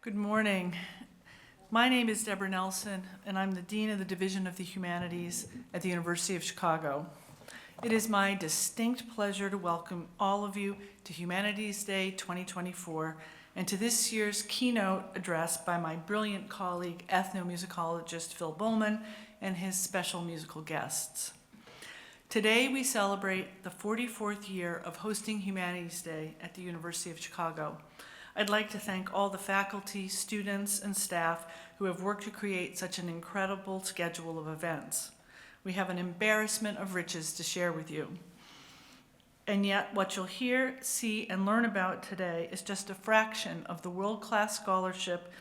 Good morning. My name is Deborah Nelson, and I'm the Dean of the Division of the Humanities at the University of Chicago. It is my distinct pleasure to welcome all of you to Humanities Day 2024 and to this year's keynote address by my brilliant colleague, ethnomusicologist Phil Bohlman, and his special musical guests. Today we celebrate the 44th year of hosting Humanities Day at the University of Chicago. I'd like to thank all the faculty, students, and staff who have worked to create such an incredible schedule of events. We have an embarrassment of riches to share with you. And yet, what you'll hear, see, and learn about today is just a fraction of the world-class scholarship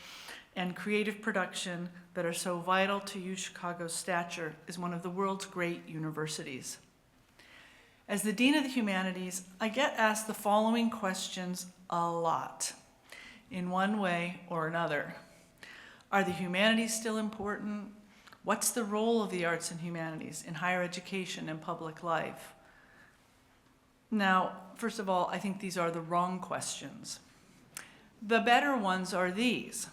and creative production that are so vital to U Chicago's stature as one of the world's great universities. As the Dean of the Humanities, I get asked the following questions a lot, in one way or another. Are the humanities still important? What's the role of the arts and humanities in higher education and public life? Now, first of all, I think these are the wrong questions. The better ones are these.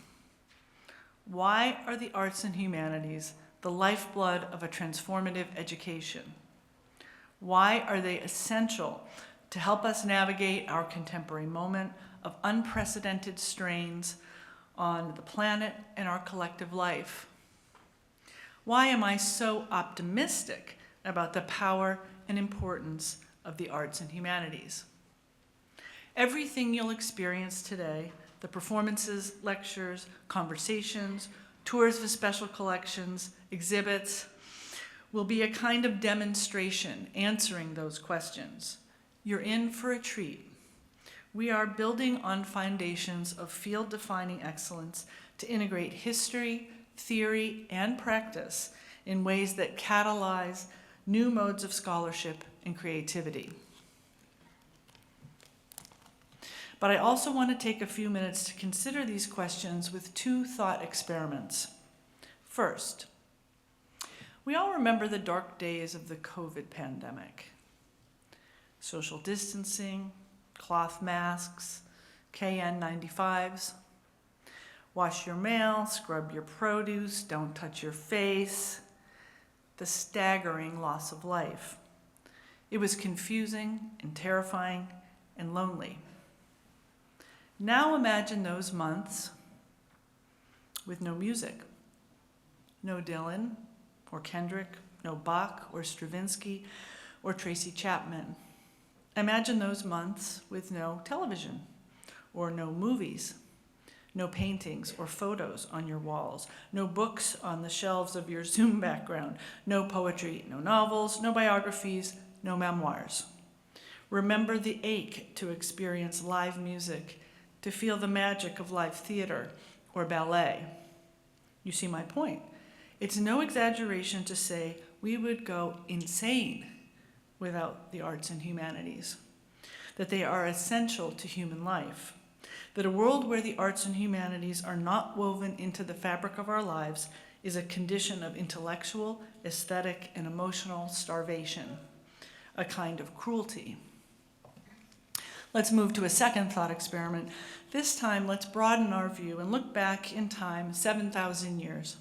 Why are the arts and humanities the lifeblood of a transformative education? Why are they essential to help us navigate our contemporary moment of unprecedented strains on the planet and our collective life? Why am I so optimistic about the power and importance of the arts and humanities? Everything you'll experience today, the performances, lectures, conversations, tours of special collections, exhibits, will be a kind of demonstration answering those questions. You're in for a treat. We are building on foundations of field-defining excellence to integrate history, theory, and practice in ways that catalyze new modes of scholarship and creativity. But I also want to take a few minutes to consider these questions with two thought experiments. First, we all remember the dark days of the COVID pandemic. Social distancing, cloth masks, KN95s. Wash your mail, scrub your produce, don't touch your face. The staggering loss of life. It was confusing and terrifying and lonely. Now imagine those months with no music. No Dylan or Kendrick, no Bach or Stravinsky or Tracy Chapman. Imagine those months with no television or no movies, no paintings or photos on your walls, no books on the shelves of your Zoom background, no poetry, no novels, no biographies, no memoirs. Remember the ache to experience live music, to feel the magic of live theater or ballet. You see my point. It's no exaggeration to say we would go insane without the arts and humanities, that they are essential to human life, that a world where the arts and humanities are not woven into the fabric of our lives is a condition of intellectual, aesthetic, and emotional starvation, a kind of cruelty. Let's move to a second thought experiment. This time, let's broaden our view and look back in time 7,000 years.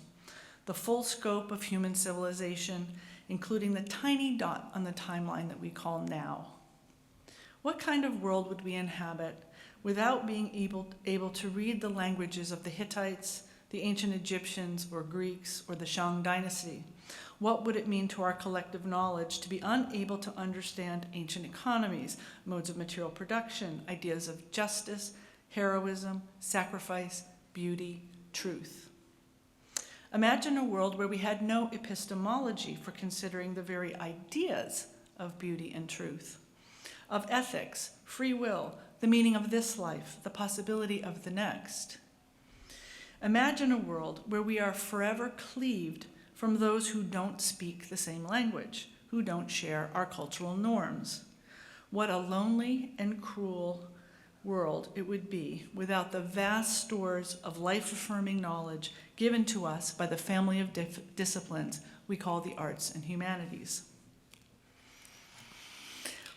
The full scope of human civilization, including the tiny dot on the timeline that we call now. What kind of world would we inhabit without being able to read the languages of the Hittites, the ancient Egyptians or Greeks, or the Shang dynasty? What would it mean to our collective knowledge to be unable to understand ancient economies, modes of material production, ideas of justice, heroism, sacrifice, beauty, truth? Imagine a world where we had no epistemology for considering the very ideas of beauty and truth, of ethics, free will, the meaning of this life, the possibility of the next. Imagine a world where we are forever cleaved from those who don't speak the same language, who don't share our cultural norms. What a lonely and cruel world it would be without the vast stores of life-affirming knowledge given to us by the family of disciplines we call the arts and humanities.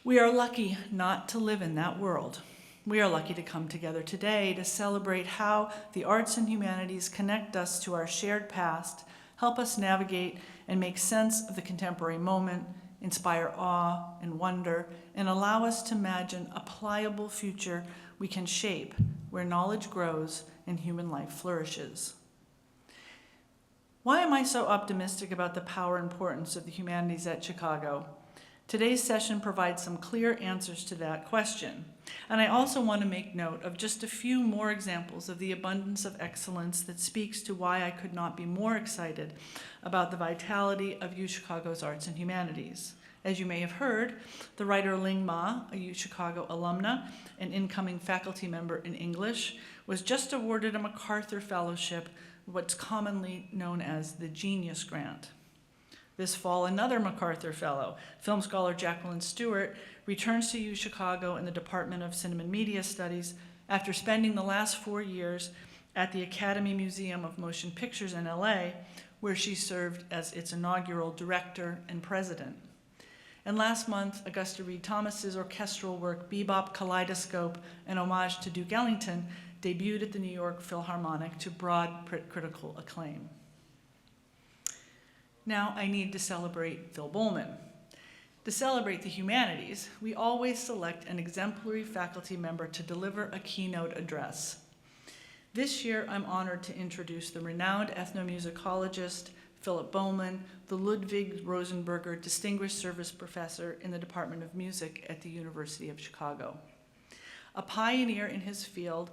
We are lucky not to live in that world. We are lucky to come together today to celebrate how the arts and humanities connect us to our shared past, help us navigate and make sense of the contemporary moment, inspire awe and wonder, and allow us to imagine a pliable future we can shape where knowledge grows and human life flourishes. Why am I so optimistic about the power and importance of the humanities at Chicago? Today's session provides some clear answers to that question. And I also want to make note of just a few more examples of the abundance of excellence that speaks to why I could not be more excited about the vitality of UChicago's arts and humanities. As you may have heard, the writer Ling Ma, a UChicago alumna and incoming faculty member in English, was just awarded a MacArthur Fellowship, what's commonly known as the Genius Grant. This fall, another MacArthur Fellow, film scholar Jacqueline Stewart, returns to UChicago in the Department of Cinema and Media Studies after spending the last 4 years at the Academy Museum of Motion Pictures in LA, where she served as its inaugural director and president. And last month, Augusta Reed Thomas's orchestral work, Bebop Kaleidoscope, an homage to Duke Ellington, debuted at the New York Philharmonic to broad critical acclaim. Now I need to celebrate Phil Bohlman. To celebrate the humanities, we always select an exemplary faculty member to deliver a keynote address. This year, I'm honored to introduce the renowned ethnomusicologist, Philip Bohlman, the Ludwig Rosenberger Distinguished Service Professor in the Department of Music at the University of Chicago. A pioneer in his field,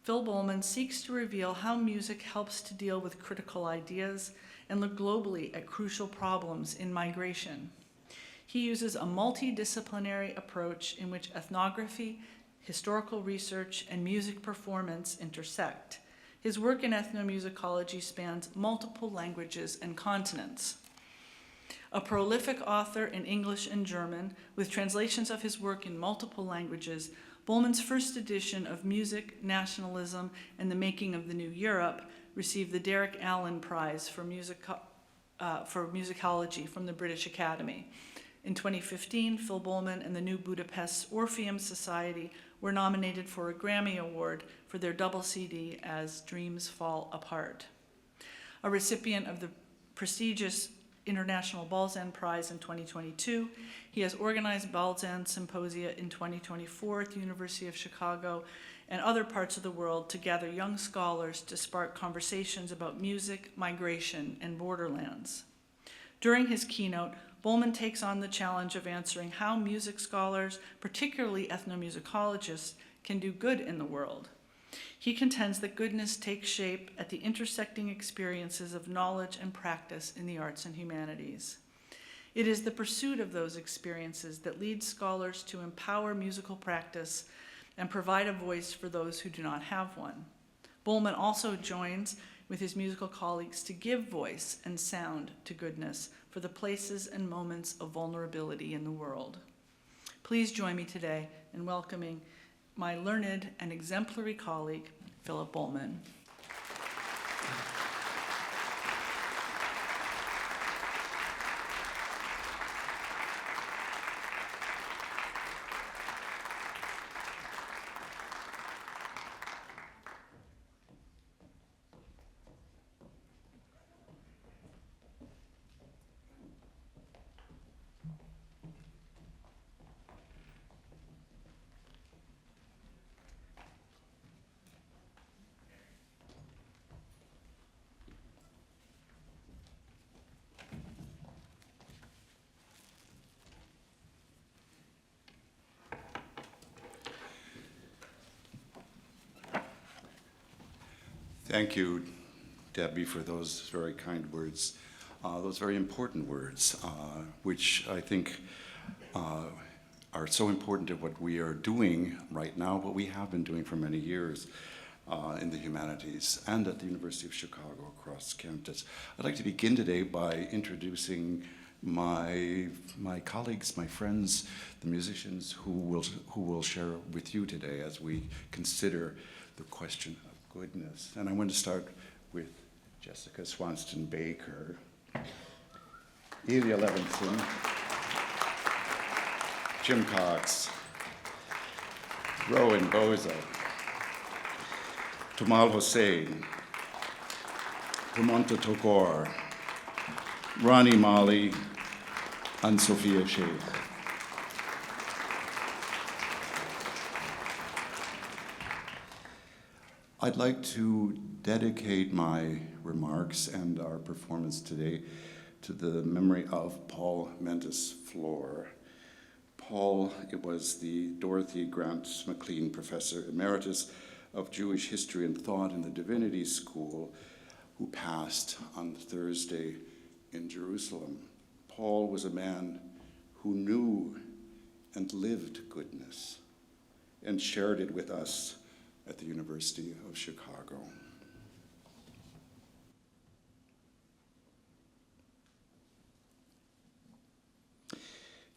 Phil Bohlman seeks to reveal how music helps to deal with critical ideas and look globally at crucial problems in migration. He uses a multidisciplinary approach in which ethnography, historical research, and music performance intersect. His work in ethnomusicology spans multiple languages and continents. A prolific author in English and German, with translations of his work in multiple languages, Bohlman's first edition of Music, Nationalism, and the Making of the New Europe received the Derek Allen Prize for Musicology from the British Academy. In 2015, Phil Bohlman and the new Budapest Orpheum Society were nominated for a Grammy Award for their double CD, As Dreams Fall Apart. A recipient of the prestigious International Balzan Prize in 2022, he has organized Balzan Symposia in 2024 at the University of Chicago and other parts of the world to gather young scholars to spark conversations about music, migration, and borderlands. During his keynote, Bohlman takes on the challenge of answering how music scholars, particularly ethnomusicologists, can do good in the world. He contends that goodness takes shape at the intersecting experiences of knowledge and practice in the arts and humanities. It is the pursuit of those experiences that leads scholars to empower musical practice and provide a voice for those who do not have one. Bohlman also joins with his musical colleagues to give voice and sound to goodness for the places and moments of vulnerability in the world. Please join me today in welcoming my learned and exemplary colleague, Philip Bohlman. Thank you, Debbie, for those very kind words, those very important words, which I think are so important to what we are doing right now, what we have been doing for many years in the humanities and at the University of Chicago across campus. I'd like to begin today by introducing my colleagues, my friends, the musicians who will share with you today as we consider the question of goodness. And I want to start with Jessica Swanston Baker, Ilya Levinson, Jim Cox, Rowan Boza, Tamal Hossein, Pramanta Tagore, Rani Mali, and Sophia Sheikh. I'd like to dedicate my remarks and our performance today to the memory of Paul Mendes Floor. Paul, it was the Dorothy Grant McLean Professor Emeritus of Jewish History and Thought in the Divinity School, who passed on Thursday in Jerusalem. Paul was a man who knew and lived goodness and shared it with us at the University of Chicago.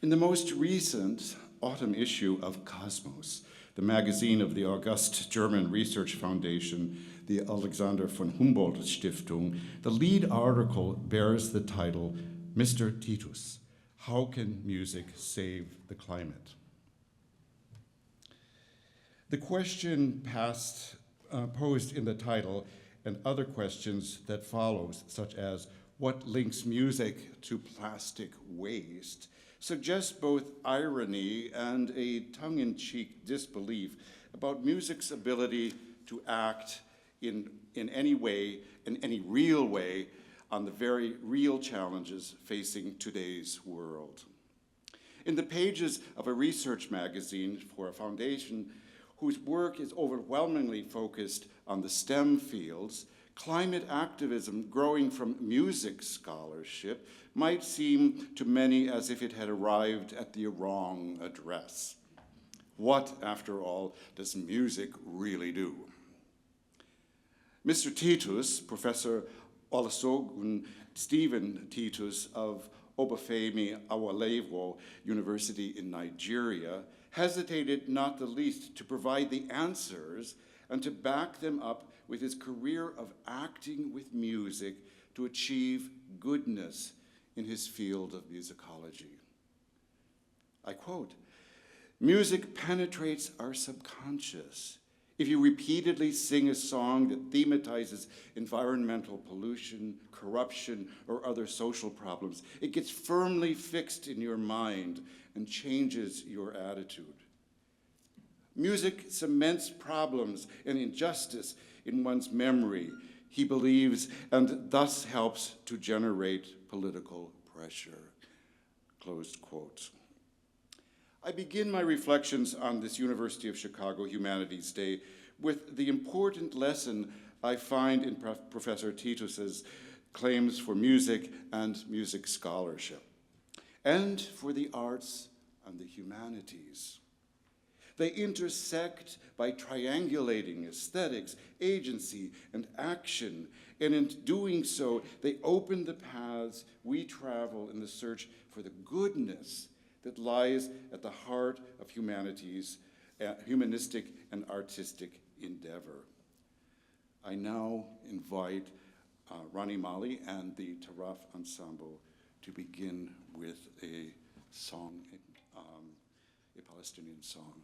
In the most recent autumn issue of Cosmos, the magazine of the august German Research Foundation, the Alexander von Humboldt Stiftung, the lead article bears the title, Mr. Titus, How Can Music Save the Climate? The question posed in the title and other questions that follows, such as what links music to plastic waste, suggest both irony and a tongue-in-cheek disbelief about music's ability to act in any way, in any real way, on the very real challenges facing today's world. In the pages of a research magazine for a foundation whose work is overwhelmingly focused on the STEM fields, climate activism growing from music scholarship might seem to many as if it had arrived at the wrong address. What, after all, does music really do? Mr. Titus, Professor Olusegun Stephen Titus of Obafemi Awolowo University in Nigeria, hesitated not the least to provide the answers and to back them up with his career of acting with music to achieve goodness in his field of musicology. I quote, "Music penetrates our subconscious. If you repeatedly sing a song that thematizes environmental pollution, corruption, or other social problems, it gets firmly fixed in your mind and changes your attitude. Music cements problems and injustice in one's memory, he believes, and thus helps to generate political pressure." Closed quote. I begin my reflections on this University of Chicago Humanities Day with the important lesson I find in Professor Titus's claims for music and music scholarship, and for the arts and the humanities. They intersect by triangulating aesthetics, agency, and action, and in doing so, they open the paths we travel in the search for the goodness that lies at the heart of humanities, humanistic and artistic endeavor. I now invite Rani Mali and the Taraf Ensemble to begin with a song, a Palestinian song.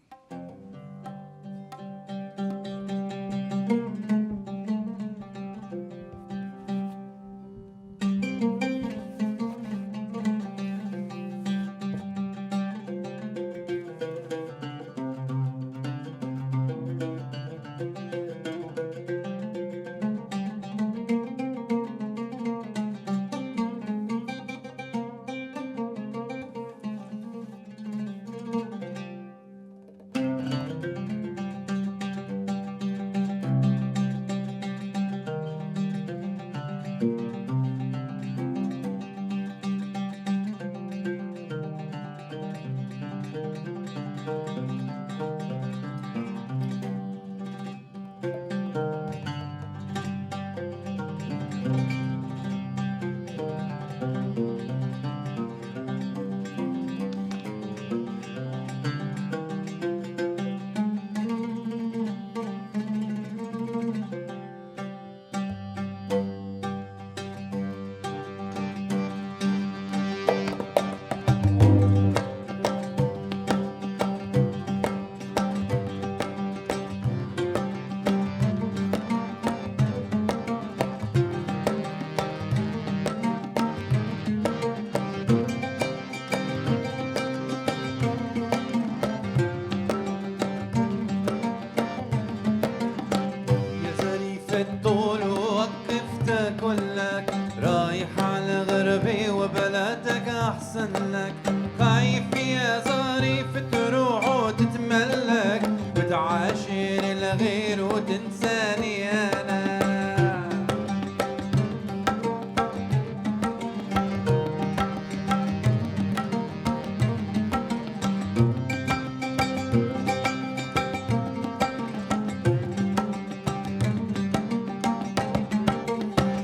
لغير وتنساني أنا.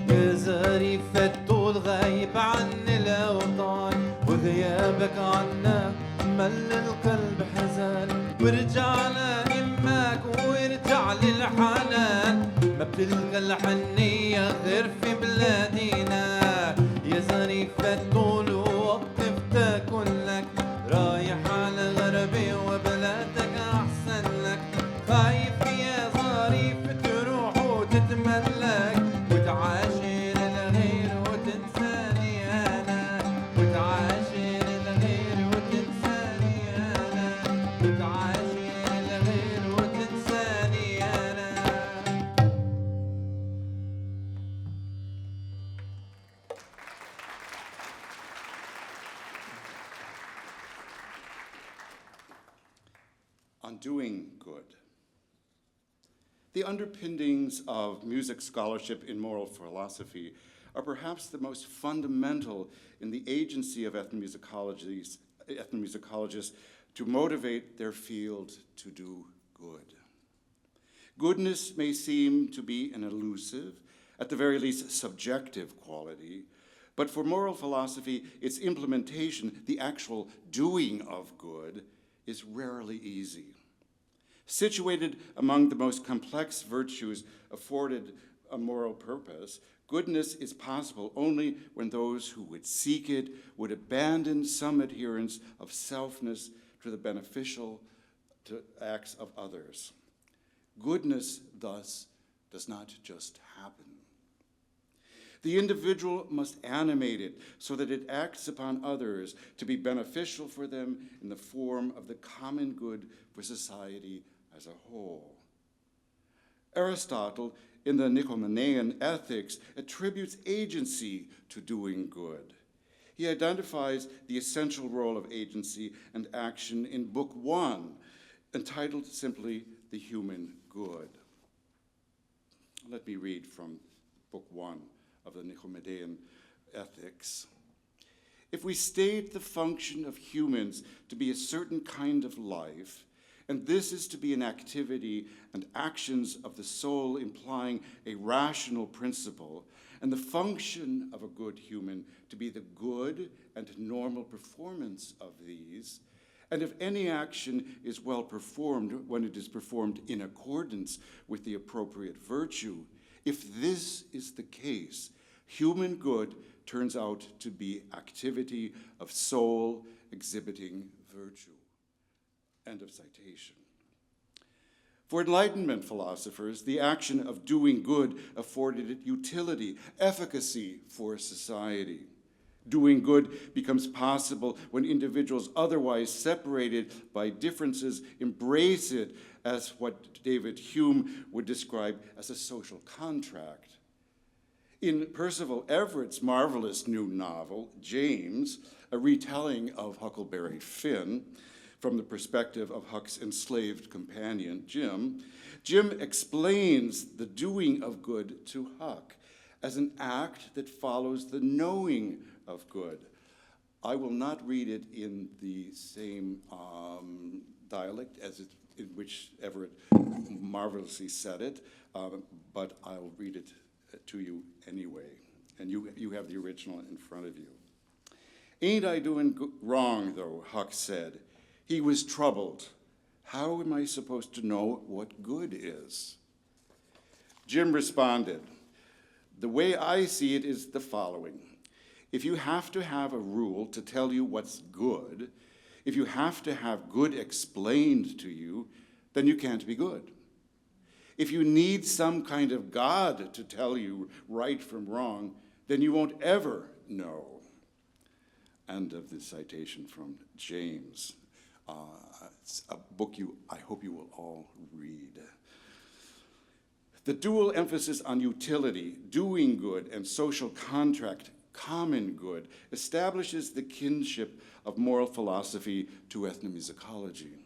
يا ظريف الطول غايب عن الأوطان، وغيابك عنا مل القلب حزان، ورجعنا همك وارجع للحنان، ما بتلقى الحنية غير في بلادنا. يا ظريف الطول وقت بتاكل لك، رايح على غربي وبلادك أحسن لك، خايف يا ظريف تروح وتتملك، وتعاشر الغير وتنساني أنا، وتعاشر الغير وتنساني أنا، وتعاشر الغير وتنساني أنا. On doing good. The underpinnings of music scholarship in moral philosophy are perhaps the most fundamental in the agency of ethnomusicologists to motivate their field to do good. Goodness may seem to be an elusive, at the very least subjective quality, but for moral philosophy, its implementation, the actual doing of good, is rarely easy. Situated among the most complex virtues afforded a moral purpose, goodness is possible only when those who would seek it would abandon some adherence of selfness to the beneficial acts of others. Goodness, thus, does not just happen. The individual must animate it so that it acts upon others to be beneficial for them in the form of the common good for society as a whole. Aristotle, in the Nicomachean Ethics, attributes agency to doing good. He identifies the essential role of agency and action in Book 1, entitled simply The Human Good. Let me read from Book 1 of the Nicomachean Ethics. If we state the function of humans to be a certain kind of life, and this is to be an activity and actions of the soul implying a rational principle, and the function of a good human to be the good and normal performance of these, and if any action is well performed when it is performed in accordance with the appropriate virtue, if this is the case, human good turns out to be activity of soul exhibiting virtue. End of citation. For Enlightenment philosophers, the action of doing good afforded it utility, efficacy for society. Doing good becomes possible when individuals otherwise separated by differences embrace it as what David Hume would describe as a social contract. In Percival Everett's marvelous new novel, James, a retelling of Huckleberry Finn, from the perspective of Huck's enslaved companion, Jim, Jim explains the doing of good to Huck as an act that follows the knowing of good. I will not read it in the same dialect as in which Everett marvelously said it, but I'll read it to you anyway. And you have the original in front of you. Ain't I doing wrong, though, Huck said. He was troubled. How am I supposed to know what good is? Jim responded, the way I see it is the following. If you have to have a rule to tell you what's good, if you have to have good explained to you, then you can't be good. If you need some kind of God to tell you right from wrong, then you won't ever know. End of the citation from James. It's a book I hope you will all read. The dual emphasis on utility, doing good, and social contract, common good, establishes the kinship of moral philosophy to ethnomusicology.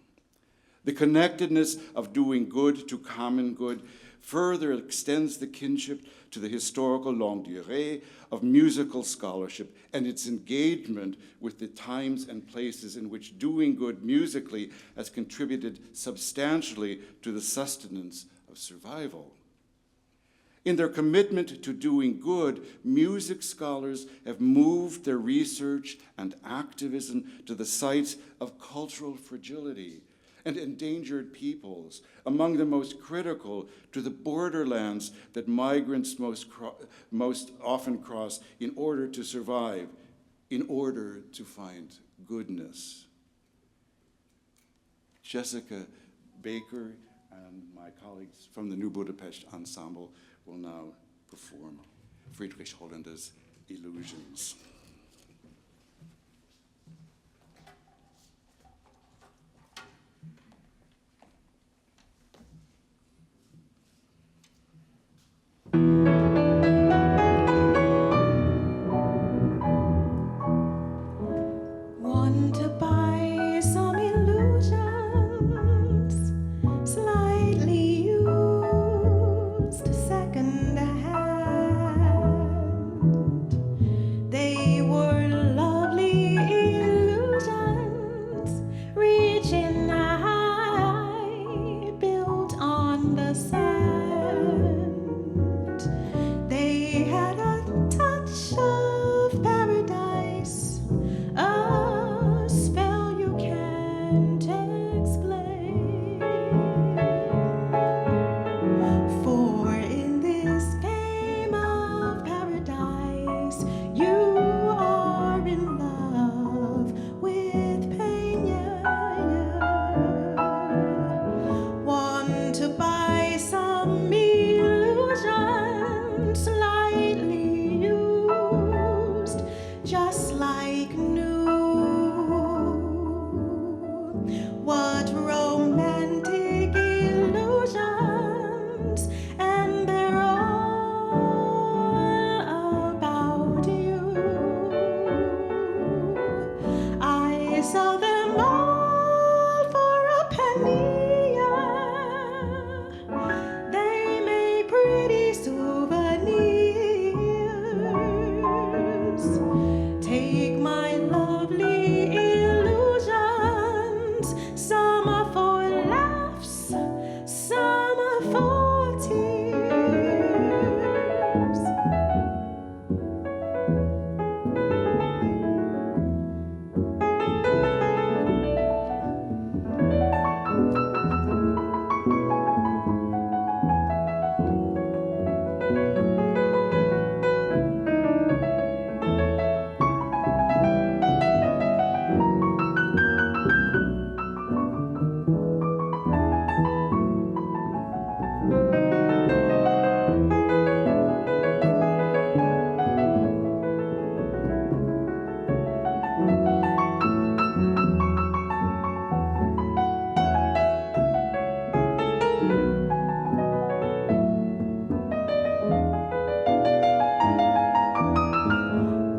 The connectedness of doing good to common good further extends the kinship to the historical longue durée of musical scholarship and its engagement with the times and places in which doing good musically has contributed substantially to the sustenance of survival. In their commitment to doing good, music scholars have moved their research and activism to the sites of cultural fragility and endangered peoples, among the most critical to the borderlands that migrants most often cross in order to survive, in order to find goodness. Jessica Baker and my colleagues from the New Budapest Ensemble will now perform Friedrich Hollander's Illusions. Want to buy some illusions, slightly used, second hand. They were lovely illusions, reaching high, built on the sand. They had a touch of paradise, a spell you can't explain. For in this game of paradise, you are in love with pain. Want to buy some illusion, slightly used, just like new. What romantic illusions, and they're all about you. I sell them all for a penny. They make pretty souvenirs. Take my lovely illusions. Some are for laughs, some are for tears.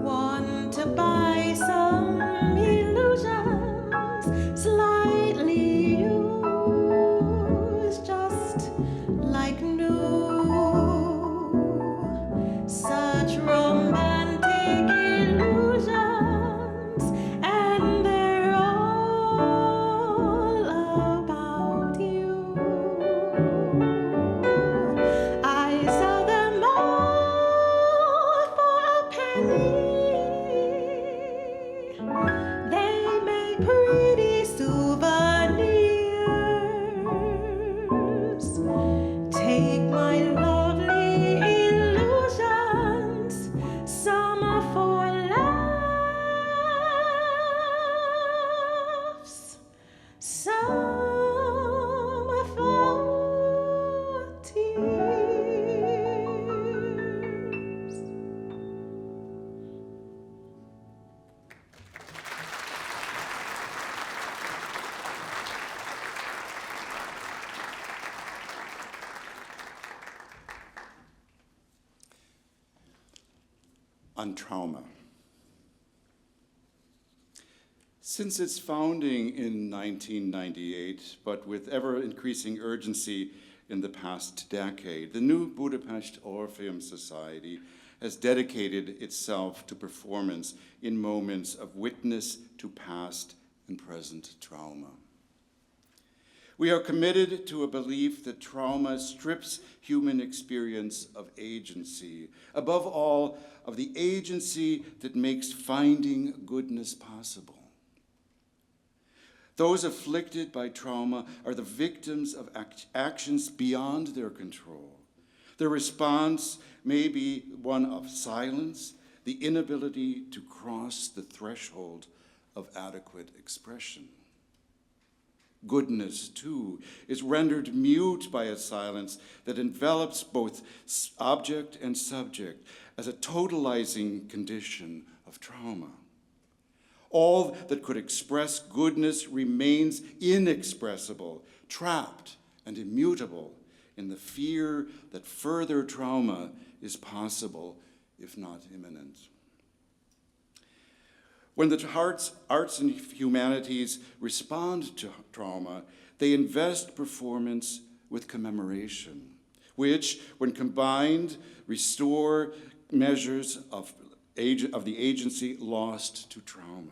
Want to buy some illusions, slightly used, just like new. Such romantic illusions, and they're all about you. I sell them all for a penny. They make pretty souvenirs. Take my lovely illusions. Some are for laughs, some are for tears. On trauma. Since its founding in 1998, but with ever-increasing urgency in the past decade, the new Budapest Orpheum Society has dedicated itself to performance in moments of witness to past and present trauma. We are committed to a belief that trauma strips human experience of agency, above all, of the agency that makes finding goodness possible. Those afflicted by trauma are the victims of actions beyond their control. Their response may be one of silence, the inability to cross the threshold of adequate expression. Goodness, too, is rendered mute by a silence that envelops both object and subject as a totalizing condition of trauma. All that could express goodness remains inexpressible, trapped and immutable in the fear that further trauma is possible, if not imminent. When the arts and humanities respond to trauma, they invest performance with commemoration, which, when combined, restore measures of the agency lost to trauma.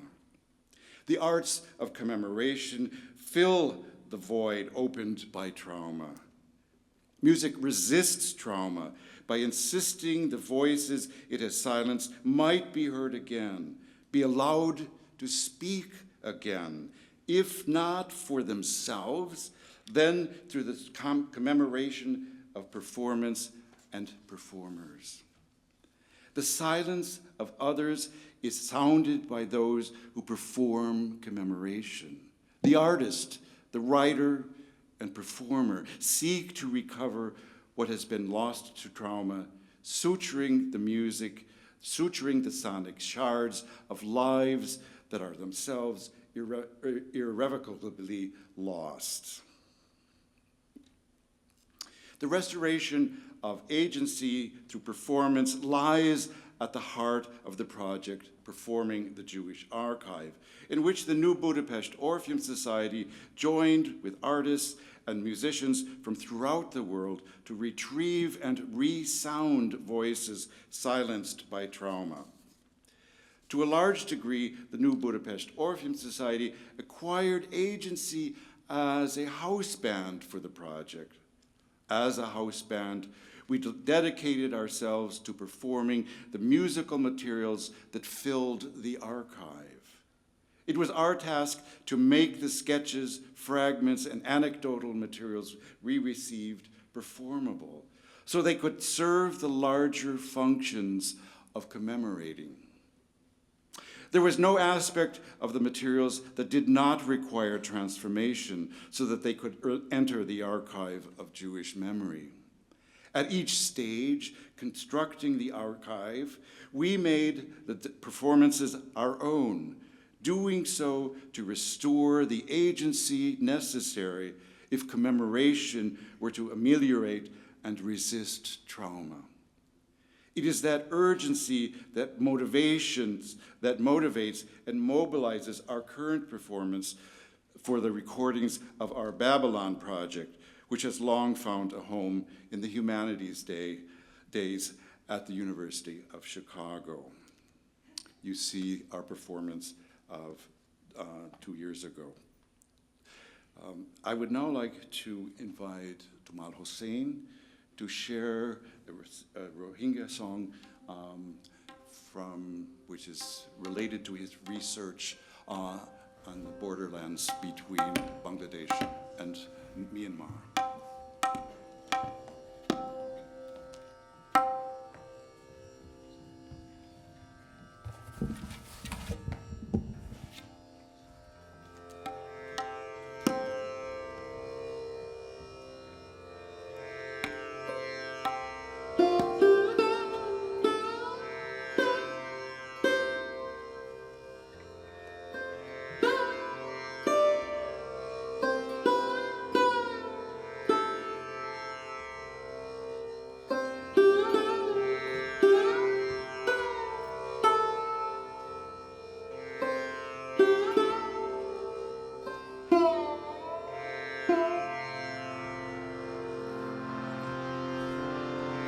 The arts of commemoration fill the void opened by trauma. Music resists trauma by insisting the voices it has silenced might be heard again, be allowed to speak again, if not for themselves, then through the commemoration of performance and performers. The silence of others is sounded by those who perform commemoration. The artist, the writer, and performer seek to recover what has been lost to trauma, suturing the music, suturing the sonic shards of lives that are themselves irrevocably lost. The restoration of agency through performance lies at the heart of the project Performing the Jewish Archive, in which the new Budapest Orpheum Society joined with artists and musicians from throughout the world to retrieve and resound voices silenced by trauma. To a large degree, the new Budapest Orpheum Society acquired agency as a house band for the project. As a house band, we dedicated ourselves to performing the musical materials that filled the archive. It was our task to make the sketches, fragments, and anecdotal materials we received performable, so they could serve the larger functions of commemorating. There was no aspect of the materials that did not require transformation so that they could enter the archive of Jewish memory. At each stage, constructing the archive, we made the performances our own, doing so to restore the agency necessary if commemoration were to ameliorate and resist trauma. It is that urgency that motivates and mobilizes our current performance for the recordings of our Babylon project, which has long found a home in the Humanities days at the University of Chicago. You see our performance of 2 years ago. I would now like to invite Tumal Hossein to share a Rohingya song which is related to his research on the borderlands between Bangladesh and Myanmar.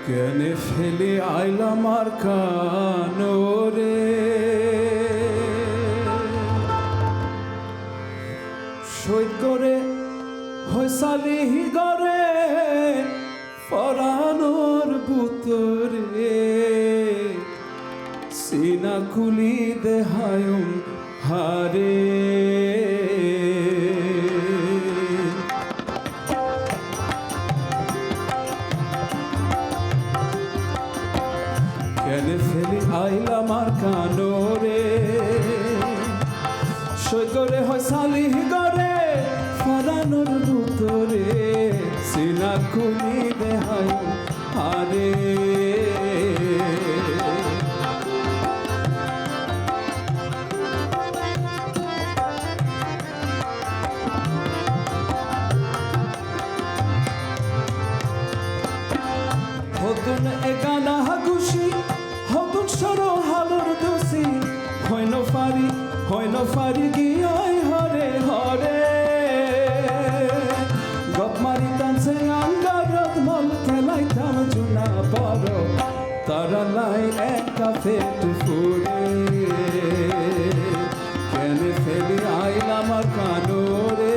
Gene feli ayla markanore Shoit gore hoy salihi gore Faranor butore Sina kuli dehayum hare Kene feli ayla markanore Shoit gore hoy salihi gore Faranor butore Sina kuli dehayum hare Hodun egana hagushi, hodun shoro halor dusi. Hoy no fari giyai hare hare. Gop mari tanse angarot mol kelai tam juna baro. Taralai eka fetu fure. Kene feli ayla markanore.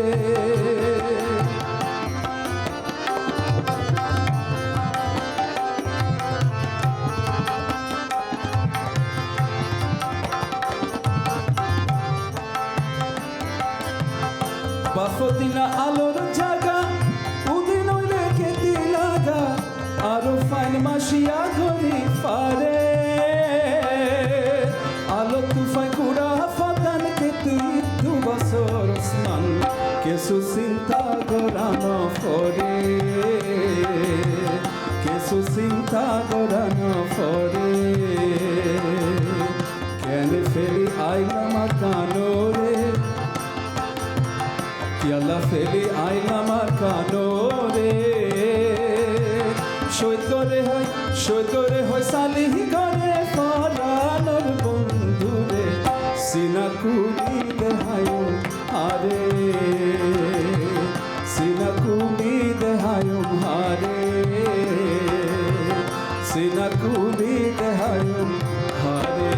Bafotina alor jaga, udin oile keti laga, aro fain mashia gori fare. Alo tu fain kura fatan ketu itu basor osman, kesu sinta gorano fore. Kesu sinta gorano fore. Kene feli ayla makanore. Yalla feli ayla markanore Shoit gore hoy salihi gore Faranor bondhure Sina kuli dehayum hare Sina kuli dehayum hare Sina kuli dehayum hare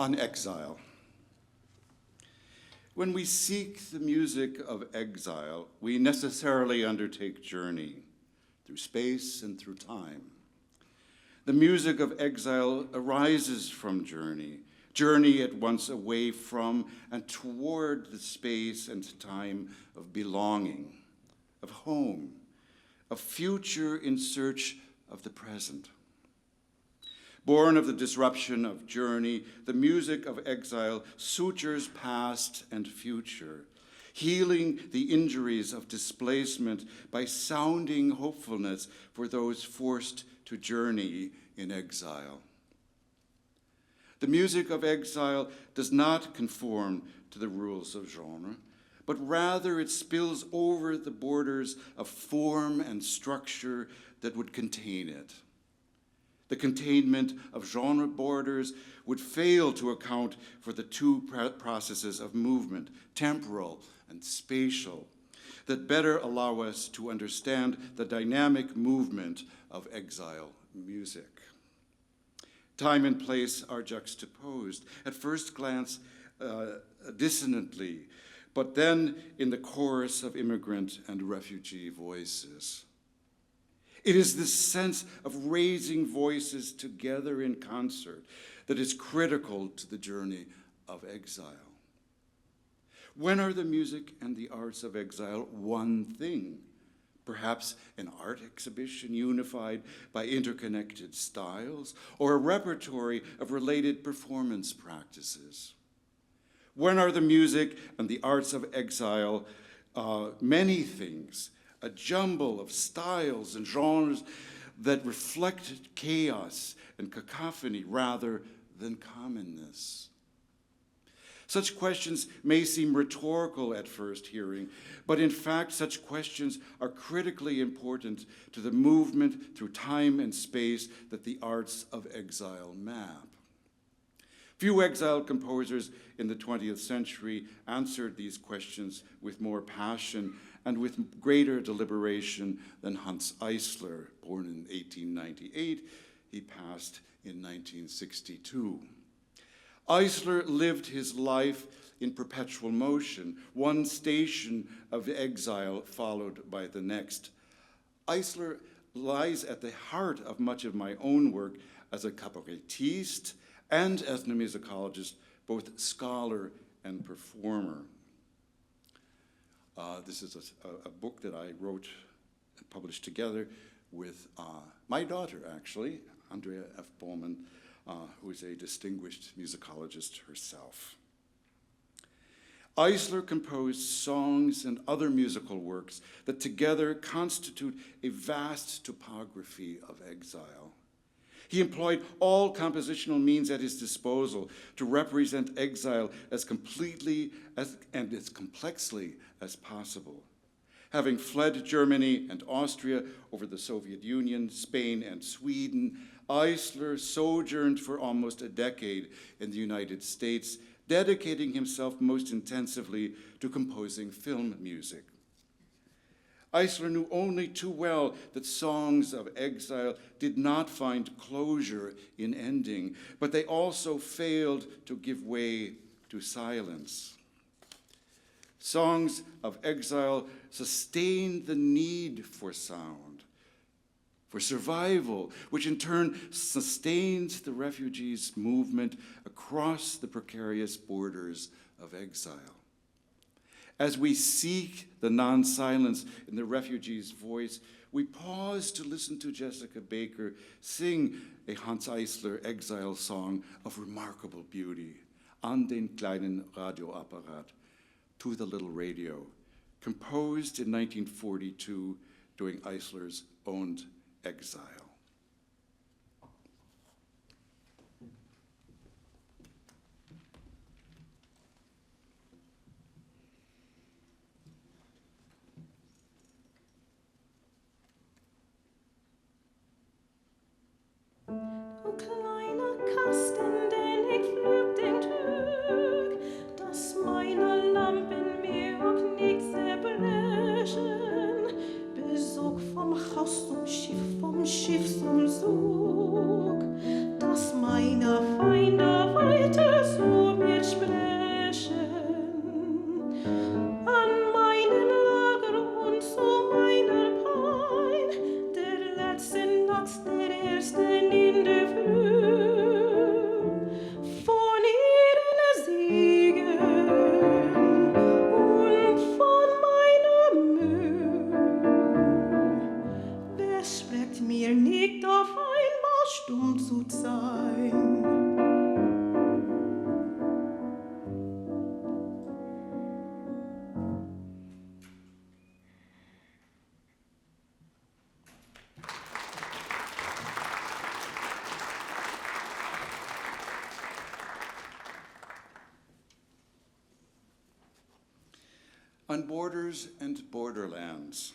On exile. When we seek the music of exile, we necessarily undertake journey through space and through time. The music of exile arises from journey at once away from and toward the space and time of belonging, of home, of future in search of the present. Born of the disruption of journey, the music of exile sutures past and future, healing the injuries of displacement by sounding hopefulness for those forced to journey in exile. The music of exile does not conform to the rules of genre, but rather it spills over the borders of form and structure that would contain it. The containment of genre borders would fail to account for the two processes of movement, temporal and spatial, that better allow us to understand the dynamic movement of exile music. Time and place are juxtaposed, at first glance dissonantly, but then in the chorus of immigrant and refugee voices. It is this sense of raising voices together in concert that is critical to the journey of exile. When are the music and the arts of exile one thing? Perhaps an art exhibition unified by interconnected styles, or a repertory of related performance practices. When are the music and the arts of exile many things, a jumble of styles and genres that reflect chaos and cacophony rather than commonness? Such questions may seem rhetorical at first hearing, but in fact, such questions are critically important to the movement through time and space that the arts of exile map. Few exile composers in the 20th century answered these questions with more passion and with greater deliberation than Hans Eisler, born in 1898. He passed in 1962. Eisler lived his life in perpetual motion, one station of exile followed by the next. Eisler lies at the heart of much of my own work as a cabaretiste and ethnomusicologist, both scholar and performer. This is a book that I wrote and published together with my daughter, actually, Andrea F. Bohlman, who is a distinguished musicologist herself. Eisler composed songs and other musical works that together constitute a vast topography of exile. He employed all compositional means at his disposal to represent exile as completely and as complexly as possible. Having fled Germany and Austria over the Soviet Union, Spain, and Sweden, Eisler sojourned for almost a decade in the United States, dedicating himself most intensively to composing film music. Eisler knew only too well that songs of exile did not find closure in ending, but they also failed to give way to silence. Songs of exile sustained the need for sound, for survival, which in turn sustains the refugees' movement across the precarious borders of exile. As we seek the non-silence in the refugee's voice, we pause to listen to Jessica Baker sing a Hans Eisler exile song of remarkable beauty, An den kleinen Radioapparat, to the little radio, composed in 1942 during Eisler's own exile. Du kleiner Kasten, den ich flüg den Tag, dass meine Lampen mir auch nicht zerbrechen. Besorg vom Haus vom Schiff zum Sog, dass meine Feinde weiter so mir sprechen. An meinem Lager und zu meiner Pein, der letzten Nacht, der ersten in der Früh, von ihren Siegen und von meiner Mühe. Wer schreckt mir nicht auf einmal stumm zu sein? On borders and borderlands.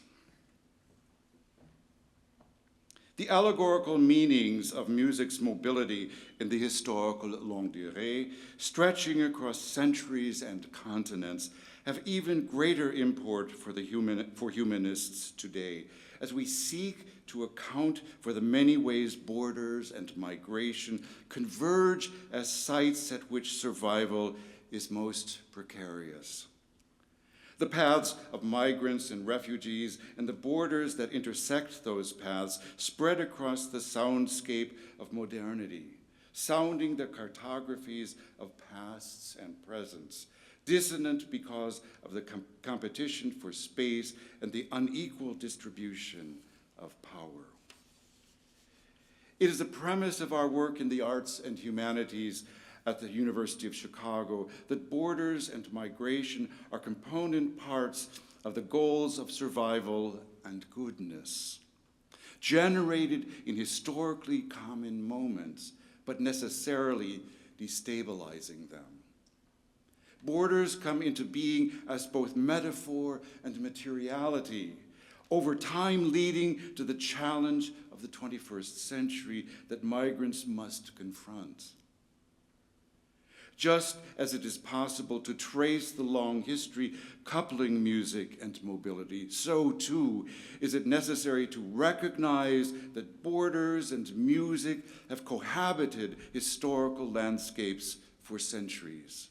The allegorical meanings of music's mobility in the historical longue durée, stretching across centuries and continents, have even greater import for humanists today, as we seek to account for the many ways borders and migration converge as sites at which survival is most precarious. The paths of migrants and refugees and the borders that intersect those paths spread across the soundscape of modernity, sounding the cartographies of pasts and presents, dissonant because of the competition for space and the unequal distribution of power. It is the premise of our work in the arts and humanities at the University of Chicago that borders and migration are component parts of the goals of survival and goodness, generated in historically common moments, but necessarily destabilizing them. Borders come into being as both metaphor and materiality, over time leading to the challenge of the 21st century that migrants must confront. Just as it is possible to trace the long history coupling music and mobility, so too is it necessary to recognize that borders and music have cohabited historical landscapes for centuries.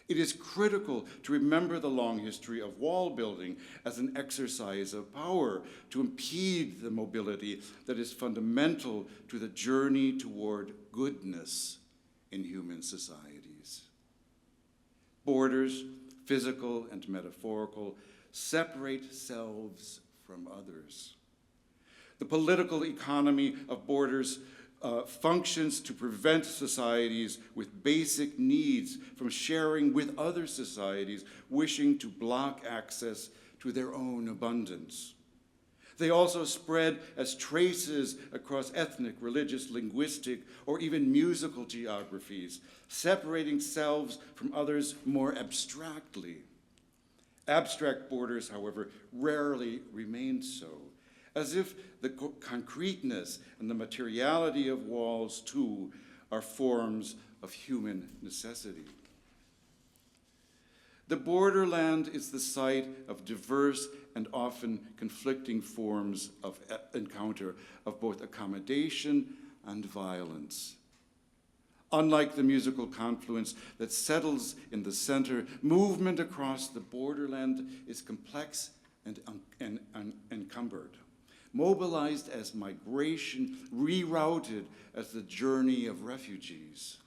It is critical to remember the long history of wall building as an exercise of power to impede the mobility that is fundamental to the journey toward goodness in human societies. Borders, physical and metaphorical, separate selves from others. The political economy of borders functions to prevent societies with basic needs from sharing with other societies wishing to block access to their own abundance. They also spread as traces across ethnic, religious, linguistic, or even musical geographies, separating selves from others more abstractly. Abstract borders, however, rarely remain so, as if the concreteness and the materiality of walls, too, are forms of human necessity. The borderland is the site of diverse and often conflicting forms of encounter of both accommodation and violence. Unlike the musical confluence that settles in the center, movement across the borderland is complex and encumbered, mobilized as migration, rerouted as the journey of refugees.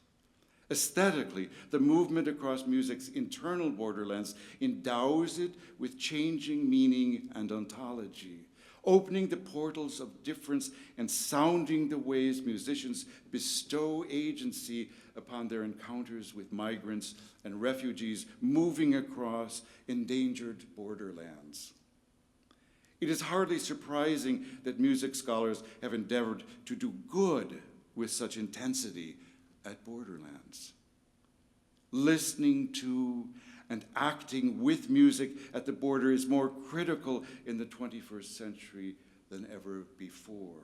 Aesthetically, the movement across music's internal borderlands endows it with changing meaning and ontology, opening the portals of difference and sounding the ways musicians bestow agency upon their encounters with migrants and refugees moving across endangered borderlands. It is hardly surprising that music scholars have endeavored to do good with such intensity at borderlands. Listening to and acting with music at the border is more critical in the 21st century than ever before.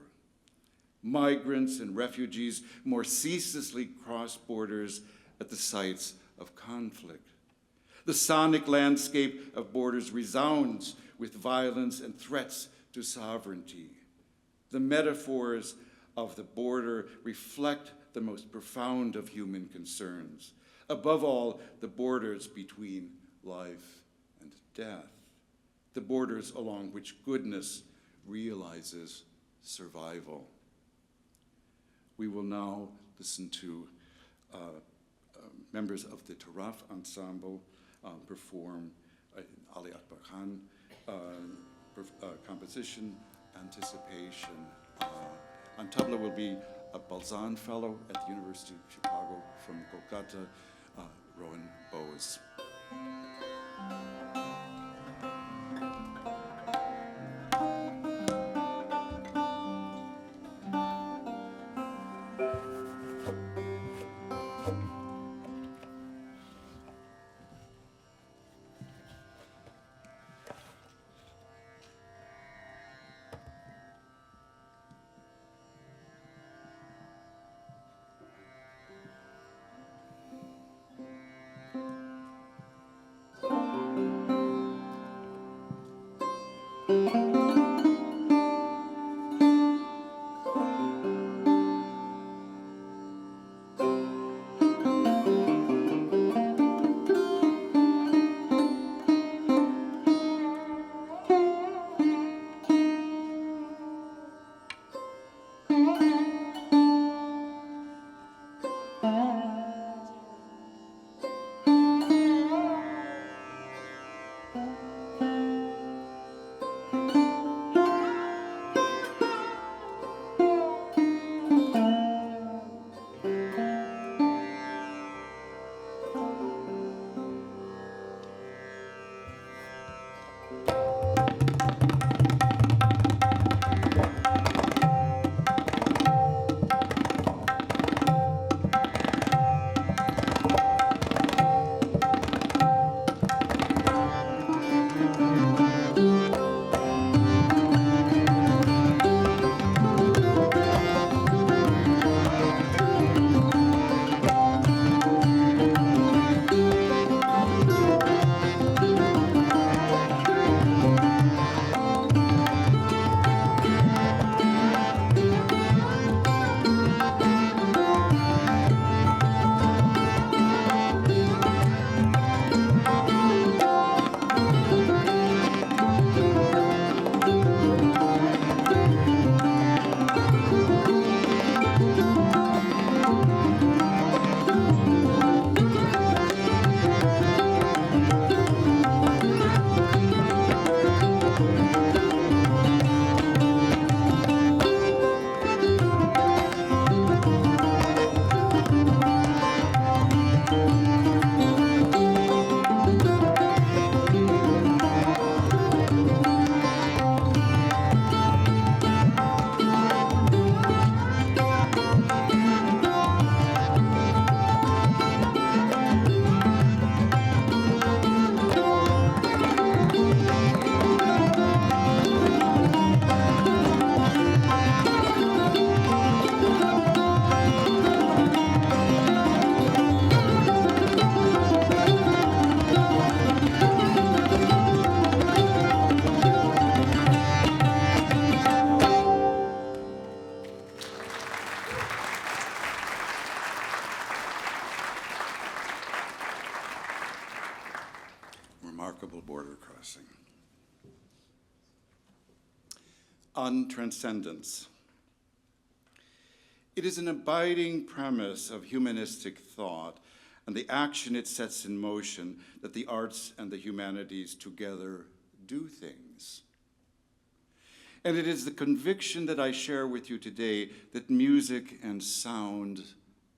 Migrants and refugees more ceaselessly cross borders at the sites of conflict. The sonic landscape of borders resounds with violence and threats to sovereignty. The metaphors of the border reflect the most profound of human concerns. Above all, the borders between life and death, the borders along which goodness realizes survival. We will now listen to members of the Taraf Ensemble perform Ali Akbar Khan composition, Anticipation. On tabla will be a Balzan Fellow at the University of Chicago from Kolkata, Rowan Bowes. remarkable border crossing. On Transcendence. It is an abiding premise of humanistic thought and the action it sets in motion that the arts and the humanities together do things. And it is the conviction that I share with you today that music and sound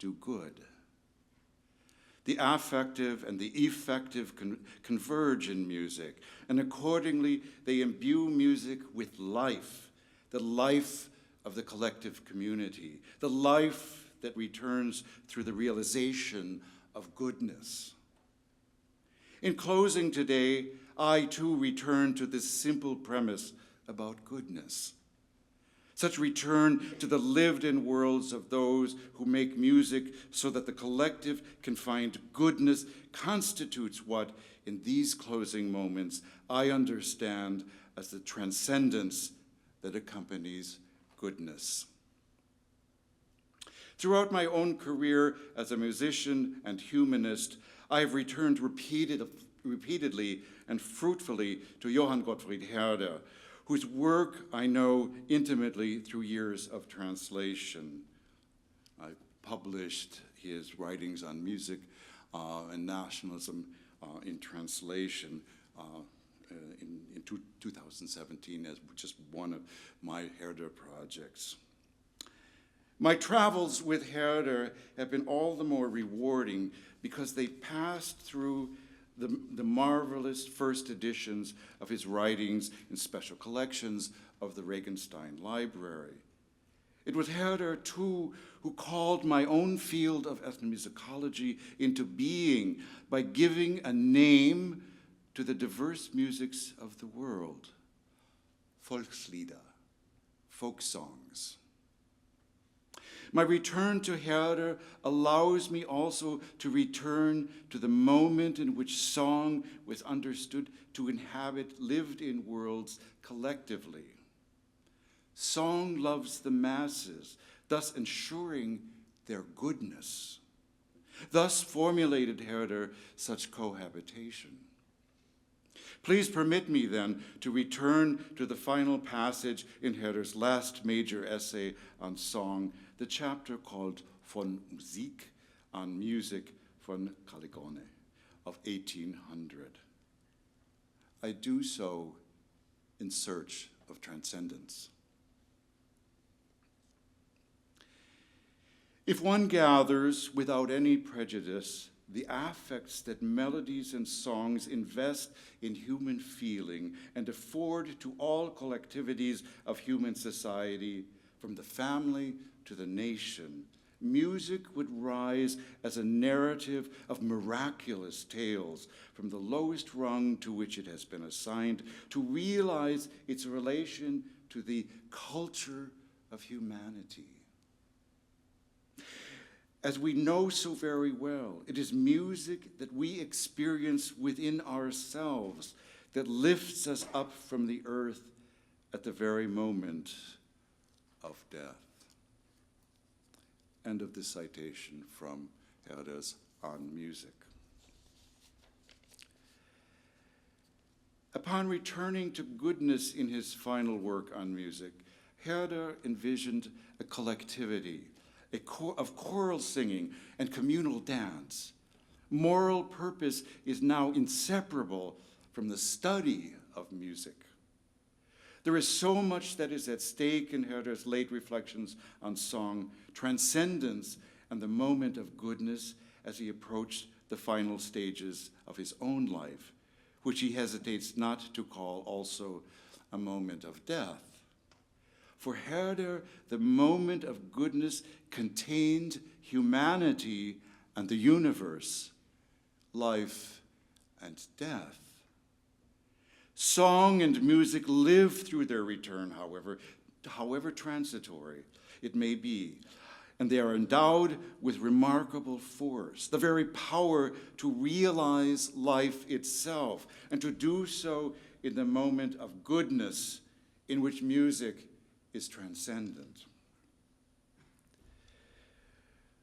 do good. The affective and the effective converge in music, and accordingly they imbue music with life, the life of the collective community, the life that returns through the realization of goodness. In closing today, I too return to this simple premise about goodness. Such return to the lived-in worlds of those who make music so that the collective can find goodness constitutes what, in these closing moments, I understand as the transcendence that accompanies goodness. Throughout my own career as a musician and humanist, I have returned repeatedly and fruitfully to Johann Gottfried Herder, whose work I know intimately through years of translation. I published his writings on music and nationalism in translation in 2017 as just one of my Herder projects. My travels with Herder have been all the more rewarding because they passed through the marvelous first editions of his writings in special collections of the Regenstein Library. It was Herder, too, who called my own field of ethnomusicology into being by giving a name to the diverse musics of the world, Volkslieder, folk songs. My return to Herder allows me also to return to the moment in which song was understood to inhabit lived-in worlds collectively. Song loves the masses, thus ensuring their goodness. Thus formulated Herder such cohabitation. Please permit me then to return to the final passage in Herder's last major essay on song, the chapter called Von Musik, on music von Caligone of 1800. I do so in search of transcendence. If one gathers without any prejudice the affects that melodies and songs invest in human feeling and afford to all collectivities of human society, from the family to the nation, music would rise as a narrative of miraculous tales from the lowest rung to which it has been assigned to realize its relation to the culture of humanity. As we know so very well, it is music that we experience within ourselves that lifts us up from the earth at the very moment of death. End of the citation from Herder's On Music. Upon returning to goodness in his final work on music, Herder envisioned a collectivity of choral singing and communal dance. Moral purpose is now inseparable from the study of music. There is so much that is at stake in Herder's late reflections on song, transcendence, and the moment of goodness as he approached the final stages of his own life, which he hesitates not to call also a moment of death. For Herder, the moment of goodness contained humanity and the universe, life and death. Song and music live through their return, however transitory it may be, and they are endowed with remarkable force, the very power to realize life itself, and to do so in the moment of goodness in which music is transcendent.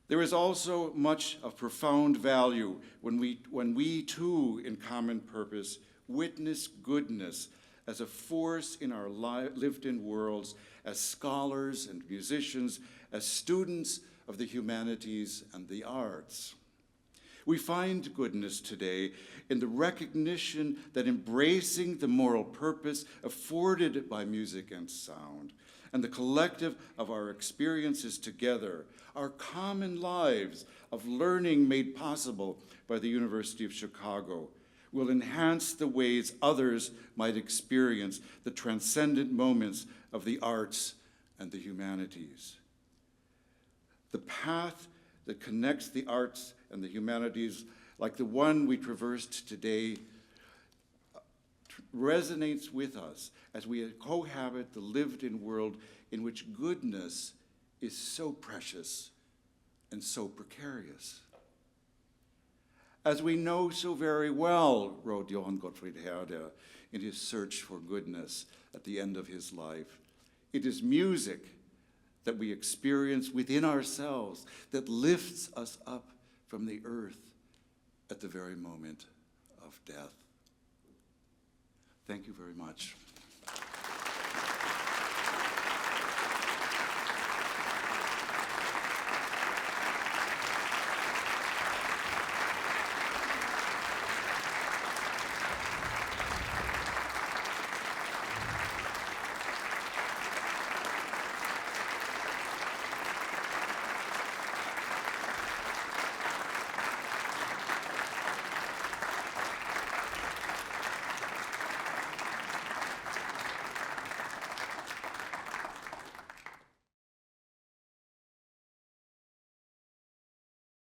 There is also much of profound value when we too, in common purpose, witness goodness as a force in our lived-in worlds, as scholars and musicians, as students of the humanities and the arts. We find goodness today in the recognition that embracing the moral purpose afforded by music and sound, and the collective of our experiences together, our common lives of learning made possible by the University of Chicago, will enhance the ways others might experience the transcendent moments of the arts and the humanities. The path that connects the arts and the humanities, like the one we traversed today, resonates with us as we cohabit the lived-in world in which goodness is so precious and so precarious. As we know so very well, wrote Johann Gottfried Herder in his search for goodness at the end of his life, it is music that we experience within ourselves that lifts us up from the earth at the very moment of death. Thank you very much.